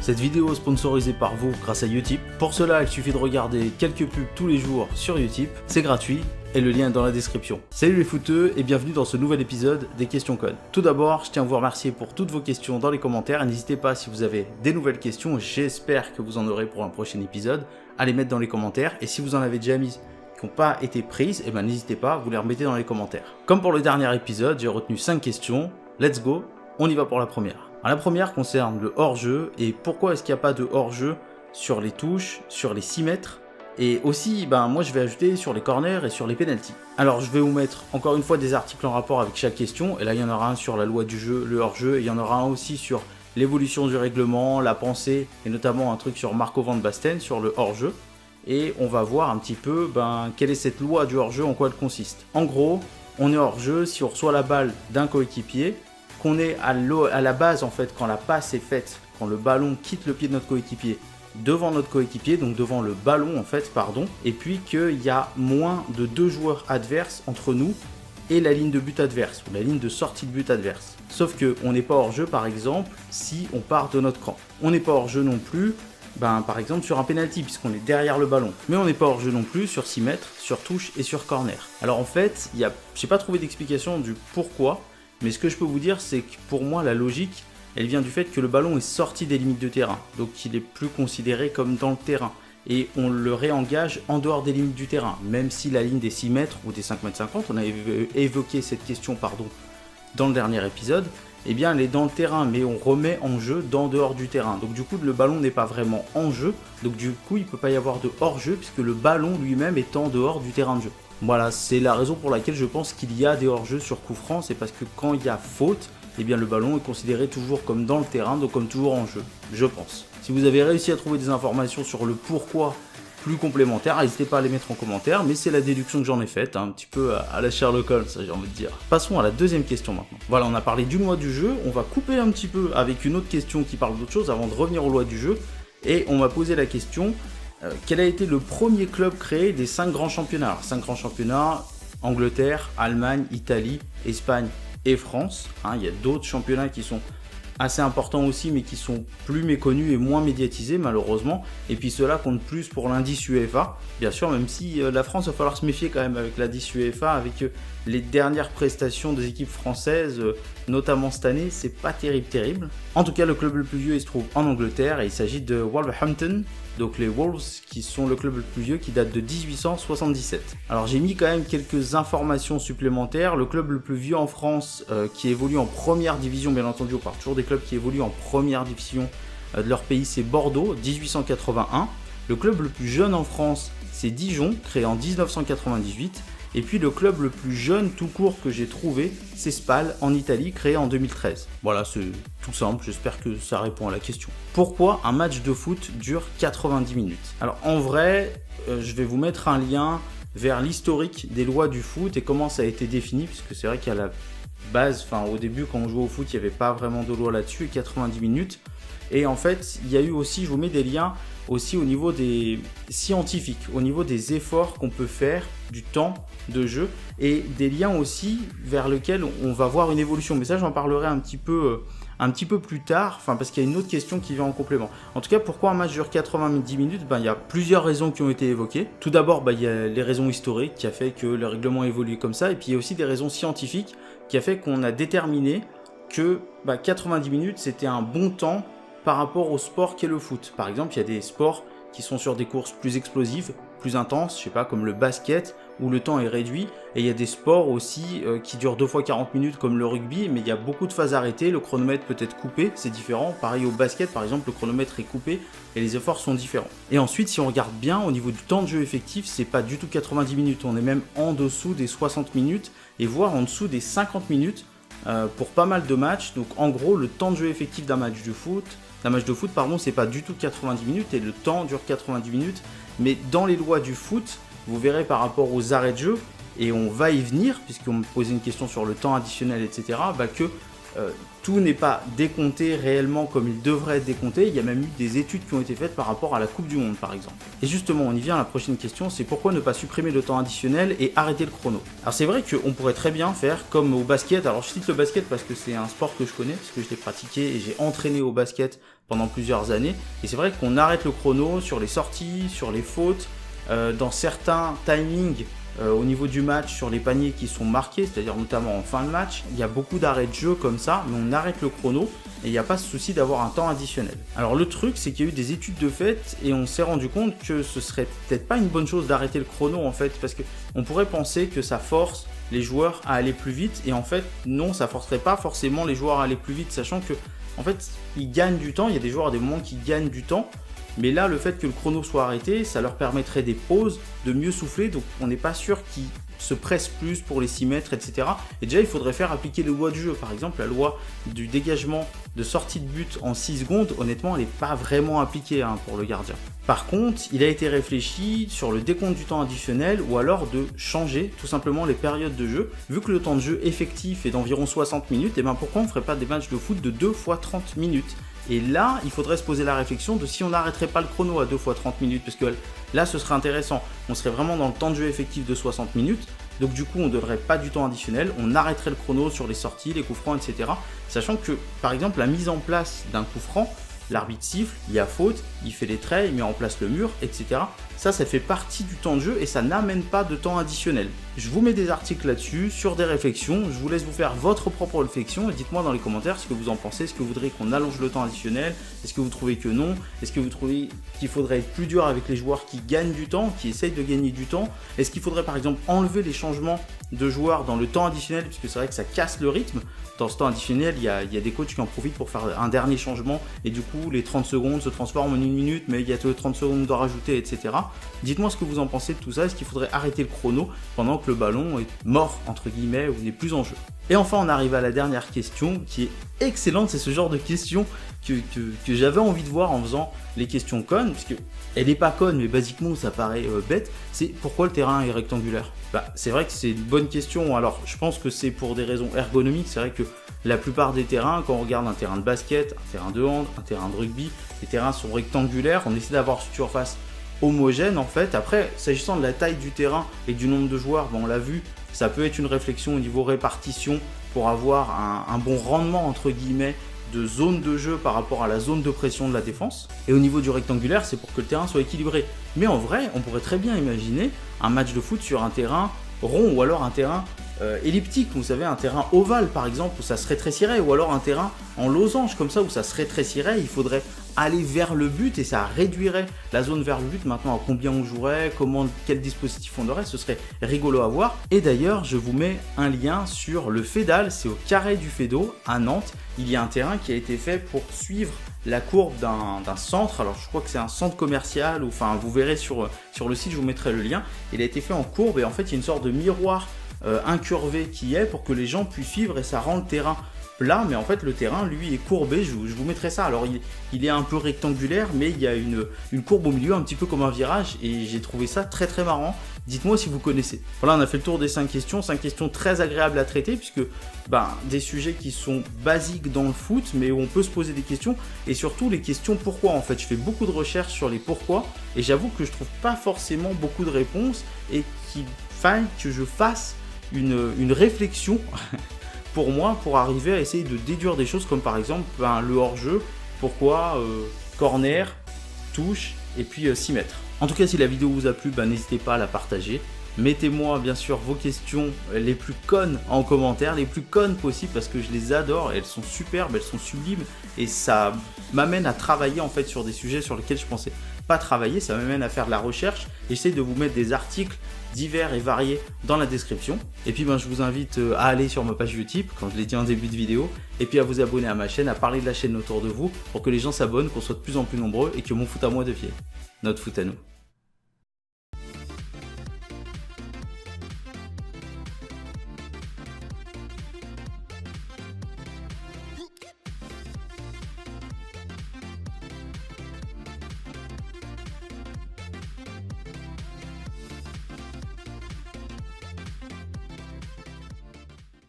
Cette vidéo est sponsorisée par vous grâce à Utip. Pour cela, il suffit de regarder quelques pubs tous les jours sur Utip. C'est gratuit et le lien est dans la description. Salut les footeux et bienvenue dans ce nouvel épisode des questions code. Tout d'abord, je tiens à vous remercier pour toutes vos questions dans les commentaires. Et n'hésitez pas si vous avez des nouvelles questions, j'espère que vous en aurez pour un prochain épisode, à les mettre dans les commentaires. Et si vous en avez déjà mis qui n'ont pas été prises, n'hésitez pas, vous les remettez dans les commentaires. Comme pour le dernier épisode, j'ai retenu 5 questions. Let's go, on y va pour la première. Alors, la première concerne le hors-jeu et pourquoi est-ce qu'il n'y a pas de hors-jeu sur les touches, sur les 6 mètres et aussi, moi je vais ajouter sur les corners et sur les penalties. Alors je vais vous mettre encore une fois des articles en rapport avec chaque question et là il y en aura un sur la loi du jeu, le hors-jeu, et il y en aura un aussi sur l'évolution du règlement, la pensée et notamment un truc sur Marco van Basten sur le hors-jeu. Et on va voir un petit peu quelle est cette loi du hors-jeu, en quoi elle consiste. En gros, on est hors-jeu si on reçoit la balle d'un coéquipier, qu'on est à la base en fait quand la passe est faite, quand le ballon quitte le pied de notre coéquipier devant notre coéquipier, donc devant le ballon en fait, et puis qu'il y a moins de 2 joueurs adverses entre nous et la ligne de but adverse, ou la ligne de sortie de but adverse. Sauf qu'on n'est pas hors-jeu par exemple si on part de notre camp. On n'est pas hors-jeu non plus par exemple sur un penalty puisqu'on est derrière le ballon. Mais on n'est pas hors-jeu non plus sur 6 mètres, sur touche et sur corner. Alors en fait, j'ai pas trouvé d'explication du pourquoi, mais ce que je peux vous dire c'est que pour moi la logique, elle vient du fait que le ballon est sorti des limites de terrain, donc il est plus considéré comme dans le terrain. Et on le réengage en dehors des limites du terrain, même si la ligne des 6 mètres ou des 5 mètres 50, on avait évoqué cette question dans le dernier épisode, elle est dans le terrain, mais on remet en jeu d'en dehors du terrain. Donc du coup, le ballon n'est pas vraiment en jeu, donc du coup, il ne peut pas y avoir de hors-jeu, puisque le ballon lui-même est en dehors du terrain de jeu. Voilà, c'est la raison pour laquelle je pense qu'il y a des hors-jeux sur coup franc, c'est parce que quand il y a faute, le ballon est considéré toujours comme dans le terrain, donc comme toujours en jeu, je pense. Si vous avez réussi à trouver des informations sur le pourquoi plus complémentaires, n'hésitez pas à les mettre en commentaire, mais c'est la déduction que j'en ai faite, un petit peu à la Sherlock Holmes, j'ai envie de dire. Passons à la deuxième question maintenant. Voilà, on a parlé d'une loi du jeu, on va couper un petit peu avec une autre question qui parle d'autre chose avant de revenir aux lois du jeu, et on m'a posé la question, quel a été le premier club créé des 5 grands championnats? Alors, 5 grands championnats, Angleterre, Allemagne, Italie, Espagne et France. Il y a d'autres championnats qui sont assez importants aussi, mais qui sont plus méconnus et moins médiatisés malheureusement. Et puis ceux-là comptent plus pour l'indice UEFA, bien sûr, même si la France va falloir se méfier quand même avec l'indice UEFA, avec les dernières prestations des équipes françaises, notamment cette année, c'est pas terrible. En tout cas, le club le plus vieux il se trouve en Angleterre et il s'agit de Wolverhampton. Donc les Wolves qui sont le club le plus vieux qui date de 1877. Alors j'ai mis quand même quelques informations supplémentaires. Le club le plus vieux en France qui évolue en première division, bien entendu on parle toujours des clubs qui évoluent en première division de leur pays, c'est Bordeaux, 1881. Le club le plus jeune en France c'est Dijon, créé en 1998. Et puis le club le plus jeune tout court que j'ai trouvé, c'est Spal en Italie, créé en 2013. Voilà, c'est tout simple, j'espère que ça répond à la question. Pourquoi un match de foot dure 90 minutes? Alors en vrai, je vais vous mettre un lien vers l'historique des lois du foot et comment ça a été défini, puisque c'est vrai qu'à la base, au début quand on jouait au foot, il n'y avait pas vraiment de loi là-dessus, 90 minutes. Et en fait, il y a eu aussi, je vous mets des liens aussi au niveau des scientifiques, au niveau des efforts qu'on peut faire, du temps de jeu et des liens aussi vers lesquels on va voir une évolution. Mais ça, j'en parlerai un petit peu plus tard, parce qu'il y a une autre question qui vient en complément. En tout cas, pourquoi un match dure 90 minutes? Il y a plusieurs raisons qui ont été évoquées. Tout d'abord, il y a les raisons historiques qui a fait que le règlement évolue comme ça, et puis il y a aussi des raisons scientifiques qui a fait qu'on a déterminé que 90 minutes, c'était un bon temps par rapport au sport qu'est le foot. Par exemple, il y a des sports qui sont sur des courses plus explosives, plus intenses, comme le basket, où le temps est réduit. Et il y a des sports aussi qui durent 2 fois 40 minutes, comme le rugby, mais il y a beaucoup de phases arrêtées, le chronomètre peut être coupé, c'est différent. Pareil au basket, par exemple, le chronomètre est coupé et les efforts sont différents. Et ensuite, si on regarde bien, au niveau du temps de jeu effectif, c'est pas du tout 90 minutes, on est même en dessous des 60 minutes, et voire en dessous des 50 minutes pour pas mal de matchs. Donc en gros, le temps de jeu effectif d'un match de foot, c'est pas du tout 90 minutes et le temps dure 90 minutes. Mais dans les lois du foot, vous verrez par rapport aux arrêts de jeu, et on va y venir, puisqu'on me posait une question sur le temps additionnel, etc., que tout n'est pas décompté réellement comme il devrait être décompté. Il y a même eu des études qui ont été faites par rapport à la Coupe du Monde par exemple. Et justement, on y vient à la prochaine question, c'est pourquoi ne pas supprimer le temps additionnel et arrêter le chrono. Alors c'est vrai qu'on pourrait très bien faire comme au basket. Alors je cite le basket parce que c'est un sport que je connais, parce que je l'ai pratiqué et j'ai entraîné au basket pendant plusieurs années. Et c'est vrai qu'on arrête le chrono sur les sorties, sur les fautes, dans certains timings. Au niveau du match, sur les paniers qui sont marqués, c'est-à-dire notamment en fin de match, il y a beaucoup d'arrêts de jeu comme ça, mais on arrête le chrono et il n'y a pas ce souci d'avoir un temps additionnel. Alors le truc, c'est qu'il y a eu des études de fait et on s'est rendu compte que ce serait peut-être pas une bonne chose d'arrêter le chrono en fait, parce qu'on pourrait penser que ça force les joueurs à aller plus vite et en fait non, ça forcerait pas forcément les joueurs à aller plus vite, sachant que en fait ils gagnent du temps, il y a des joueurs à des moments qui gagnent du temps. Mais là, le fait que le chrono soit arrêté, ça leur permettrait des pauses, de mieux souffler, donc on n'est pas sûr qu'ils se pressent plus pour les 6 mètres, etc. Et déjà, il faudrait faire appliquer les lois du jeu. Par exemple, la loi du dégagement de sortie de but en 6 secondes, honnêtement, elle n'est pas vraiment appliquée pour le gardien. Par contre, il a été réfléchi sur le décompte du temps additionnel ou alors de changer tout simplement les périodes de jeu. Vu que le temps de jeu effectif est d'environ 60 minutes, et pourquoi on ne ferait pas des matchs de foot de 2 fois 30 minutes ? Et là, il faudrait se poser la réflexion de si on n'arrêterait pas le chrono à 2 fois 30 minutes, parce que là, ce serait intéressant. On serait vraiment dans le temps de jeu effectif de 60 minutes, donc du coup, on ne donnerait pas du temps additionnel, on arrêterait le chrono sur les sorties, les coups francs, etc. Sachant que, par exemple, la mise en place d'un coup franc, l'arbitre siffle, il y a faute, il fait les traits, il met en place le mur, etc. Ça fait partie du temps de jeu et ça n'amène pas de temps additionnel. Je vous mets des articles là-dessus, sur des réflexions, je vous laisse vous faire votre propre réflexion et dites-moi dans les commentaires ce que vous en pensez. Est-ce que vous voudriez qu'on allonge le temps additionnel? Est-ce que vous trouvez que non? Est-ce que vous trouvez qu'il faudrait être plus dur avec les joueurs qui gagnent du temps, qui essayent de gagner du temps? Est-ce qu'il faudrait par exemple enlever les changements de joueurs dans le temps additionnel, puisque c'est vrai que ça casse le rythme? Dans ce temps additionnel, il y a des coachs qui en profitent pour faire un dernier changement et du coup les 30 secondes se transforment en 1 minute, mais il y a 30 secondes de rajouter, etc. Dites-moi ce que vous en pensez de tout ça. Est-ce qu'il faudrait arrêter le chrono pendant que le ballon est mort, entre guillemets, ou n'est plus en jeu? Et enfin, on arrive à la dernière question qui est excellente. C'est ce genre de question que j'avais envie de voir en faisant les questions connes, puisque elle n'est pas conne, mais basiquement ça paraît bête. C'est pourquoi le terrain est rectangulaire? C'est vrai que c'est une bonne question. Alors, je pense que c'est pour des raisons ergonomiques. C'est vrai que la plupart des terrains, quand on regarde un terrain de basket, un terrain de hand, un terrain de rugby, les terrains sont rectangulaires. On essaie d'avoir une surface homogène en fait. Après, s'agissant de la taille du terrain et du nombre de joueurs, on l'a vu, ça peut être une réflexion au niveau répartition pour avoir un bon rendement entre guillemets de zone de jeu par rapport à la zone de pression de la défense. Et au niveau du rectangulaire, c'est pour que le terrain soit équilibré. Mais en vrai, on pourrait très bien imaginer un match de foot sur un terrain rond ou alors un terrain elliptique, vous savez, un terrain ovale par exemple où ça se rétrécirait, ou alors un terrain en losange comme ça où ça se rétrécirait. Il faudrait aller vers le but et ça réduirait la zone vers le but. Maintenant, à combien on jouerait, quel dispositif on aurait, ce serait rigolo à voir. Et d'ailleurs, je vous mets un lien sur le Fédal, c'est au Carré du Fédot à Nantes. Il y a un terrain qui a été fait pour suivre la courbe d'un centre. Alors je crois que c'est un centre commercial, ou enfin vous verrez sur le site, je vous mettrai le lien. Il a été fait en courbe et en fait il y a une sorte de miroir incurvé qui est pour que les gens puissent suivre, et ça rend le terrain plat, mais en fait le terrain lui est courbé. Je vous mettrai ça. Alors il est un peu rectangulaire, mais il y a une courbe au milieu, un petit peu comme un virage, et j'ai trouvé ça très très marrant. Dites-moi si vous connaissez. Voilà, on a fait le tour des 5 questions très agréables à traiter, puisque des sujets qui sont basiques dans le foot, mais où on peut se poser des questions, et surtout les questions pourquoi. En fait, je fais beaucoup de recherches sur les pourquoi, et j'avoue que je trouve pas forcément beaucoup de réponses, et qu'il faille que je fasse une réflexion pour moi, pour arriver à essayer de déduire des choses comme par exemple le hors-jeu, pourquoi corner, touche et puis 6 mètres. En tout cas, si la vidéo vous a plu, n'hésitez pas à la partager. Mettez-moi bien sûr vos questions les plus connes en commentaire, les plus connes possibles, parce que je les adore, elles sont superbes, elles sont sublimes, et ça m'amène à travailler en fait sur des sujets sur lesquels je pensais pas travailler. Ça m'amène à faire de la recherche, et j'essaie de vous mettre des articles divers et variés dans la description. Et puis je vous invite à aller sur ma page Utip, comme je l'ai dit en début de vidéo, et puis à vous abonner à ma chaîne, à parler de la chaîne autour de vous, pour que les gens s'abonnent, qu'on soit de plus en plus nombreux, et que mon foot à moi devienne notre foot à nous.